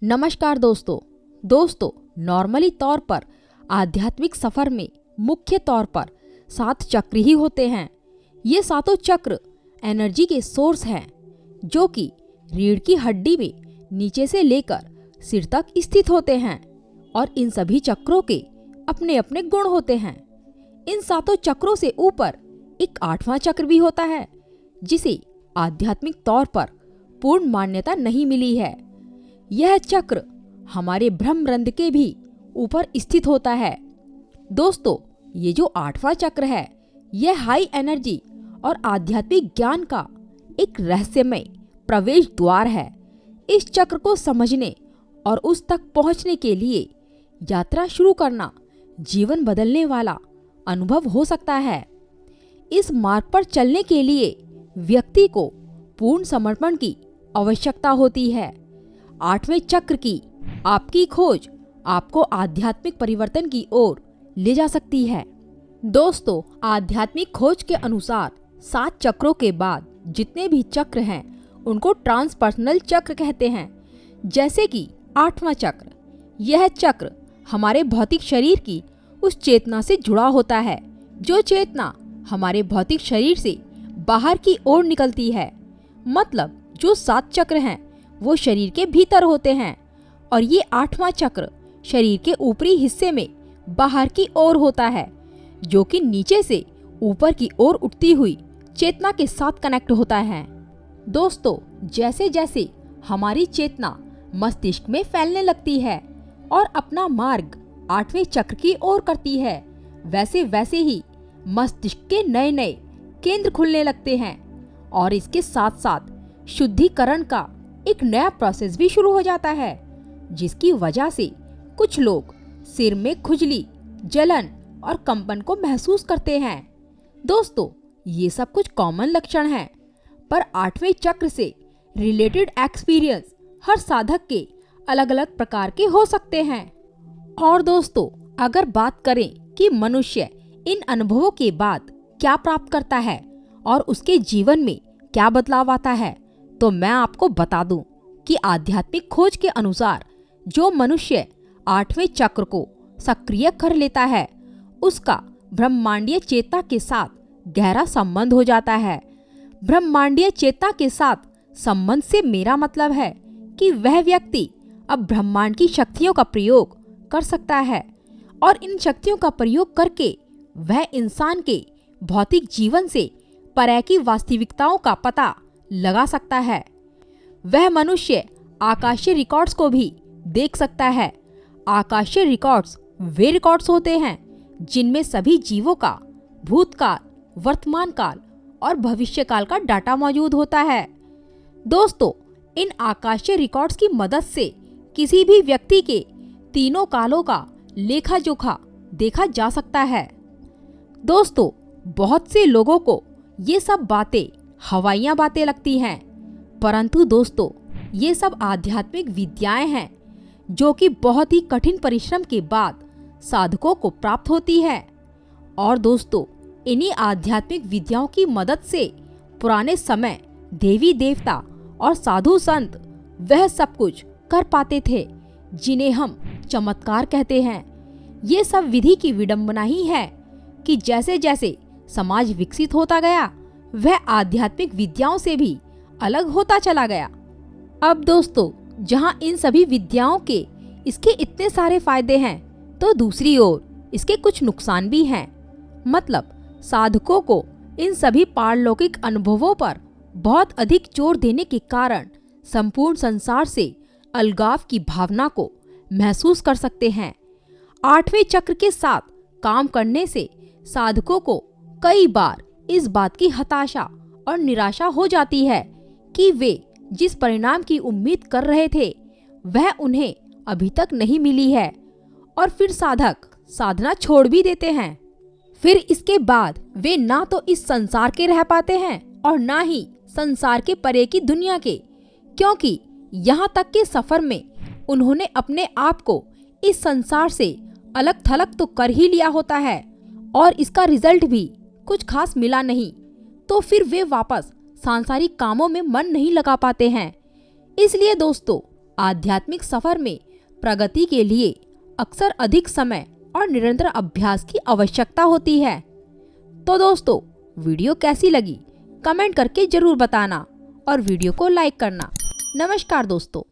नमस्कार दोस्तों नॉर्मली तौर पर आध्यात्मिक सफर में मुख्य तौर पर 7 चक्र ही होते हैं। ये सातों चक्र एनर्जी के सोर्स हैं जो कि रीढ़ की हड्डी में नीचे से लेकर सिर तक स्थित होते हैं और इन सभी चक्रों के अपने अपने गुण होते हैं। इन सातों चक्रों से ऊपर एक 8वां चक्र भी होता है जिसे आध्यात्मिक तौर पर पूर्ण मान्यता नहीं मिली है। यह चक्र हमारे ब्रह्मरंध्र के भी ऊपर स्थित होता है। दोस्तों, ये जो 8वां चक्र है यह हाई एनर्जी और आध्यात्मिक ज्ञान का एक रहस्यमय प्रवेश द्वार है। इस चक्र को समझने और उस तक पहुंचने के लिए यात्रा शुरू करना जीवन बदलने वाला अनुभव हो सकता है। इस मार्ग पर चलने के लिए व्यक्ति को पूर्ण समर्पण की आवश्यकता होती है। 8वें चक्र की आपकी खोज आपको आध्यात्मिक परिवर्तन की ओर ले जा सकती है। दोस्तों, आध्यात्मिक खोज के अनुसार 7 चक्रों के बाद जितने भी चक्र हैं उनको ट्रांसपर्सनल चक्र कहते हैं। जैसे कि 8वां चक्र, यह चक्र हमारे भौतिक शरीर की उस चेतना से जुड़ा होता है जो चेतना हमारे भौतिक शरीर से बाहर की ओर निकलती है। मतलब जो 7 चक्र हैं वो शरीर के भीतर होते हैं और ये 8वां चक्र शरीर के ऊपरी हिस्से में बाहर की ओर होता है जो कि नीचे से ऊपर की ओर उठती हुई चेतना के साथ कनेक्ट होता है। दोस्तों, जैसे जैसे हमारी चेतना मस्तिष्क में फैलने लगती है और अपना मार्ग 8वें चक्र की ओर करती है, वैसे वैसे ही मस्तिष्क के नए नए केंद्र खुलने लगते हैं और इसके साथ साथ शुद्धिकरण का एक नया प्रोसेस भी शुरू हो जाता है, जिसकी वजह से कुछ लोग सिर में खुजली, जलन और कंपन को महसूस करते हैं। दोस्तों, ये सब कुछ कॉमन लक्षण हैं, पर 8वें चक्र से रिलेटेड एक्सपीरियंस हर साधक के अलग अलग प्रकार के हो सकते हैं। और दोस्तों, अगर बात करें कि मनुष्य इन अनुभवों के बाद क्या प्राप्त करता है और उसके जीवन में क्या बदलाव आता है, तो मैं आपको बता दूं कि आध्यात्मिक खोज के अनुसार जो मनुष्य 8वें चक्र को सक्रिय कर लेता है उसका ब्रह्मांडीय चेतना के साथ गहरा संबंध हो जाता है। ब्रह्मांडीय चेतना के साथ संबंध से मेरा मतलब है कि वह व्यक्ति अब ब्रह्मांड की शक्तियों का प्रयोग कर सकता है और इन शक्तियों का प्रयोग करके वह इंसान के भौतिक जीवन से परे की वास्तविकताओं का पता लगा सकता है। वह मनुष्य आकाशीय रिकॉर्ड्स को भी देख सकता है। आकाशीय रिकॉर्ड्स वे रिकॉर्ड्स होते हैं जिनमें सभी जीवों का भूतकाल, वर्तमान काल और भविष्य काल का डाटा मौजूद होता है। दोस्तों, इन आकाशीय रिकॉर्ड्स की मदद से किसी भी व्यक्ति के तीनों कालों का लेखा जोखा देखा जा सकता है। दोस्तों, बहुत से लोगों को ये सब बातें हवाइयाँ बातें लगती हैं, परंतु दोस्तों ये सब आध्यात्मिक विद्याएं हैं जो कि बहुत ही कठिन परिश्रम के बाद साधकों को प्राप्त होती है। और दोस्तों, इन्हीं आध्यात्मिक विद्याओं की मदद से पुराने समय देवी देवता और साधु संत वह सब कुछ कर पाते थे जिन्हें हम चमत्कार कहते हैं। ये सब विधि की विडंबना ही है कि जैसे जैसे समाज विकसित होता गया वह आध्यात्मिक विद्याओं से भी अलग होता चला गया। अब दोस्तों, जहां इन सभी विद्याओं के इसके इतने सारे फायदे हैं तो दूसरी ओर इसके कुछ नुकसान भी हैं। मतलब साधकों को इन सभी पारलौकिक अनुभवों पर बहुत अधिक जोर देने के कारण संपूर्ण संसार से अलगाव की भावना को महसूस कर सकते हैं। 8वें चक्र के साथ काम करने से साधकों को कई बार इस बात की हताशा और निराशा हो जाती है कि वे जिस परिणाम की उम्मीद कर रहे थे वह उन्हें अभी तक नहीं मिली है और फिर साधक साधना छोड़ भी देते हैं। फिर इसके बाद वे ना तो इस संसार के रह पाते हैं और ना ही संसार के परे की दुनिया के, क्योंकि यहाँ तक के सफर में उन्होंने अपने आप को इस संसार से अलग थलग तो कर ही लिया होता है और इसका रिजल्ट भी कुछ खास मिला नहीं, तो फिर वे वापस सांसारिक कामों में मन नहीं लगा पाते हैं। इसलिए दोस्तों, आध्यात्मिक सफर में प्रगति के लिए अक्सर अधिक समय और निरंतर अभ्यास की आवश्यकता होती है। तो दोस्तों, वीडियो कैसी लगी कमेंट करके जरूर बताना और वीडियो को लाइक करना। नमस्कार दोस्तों।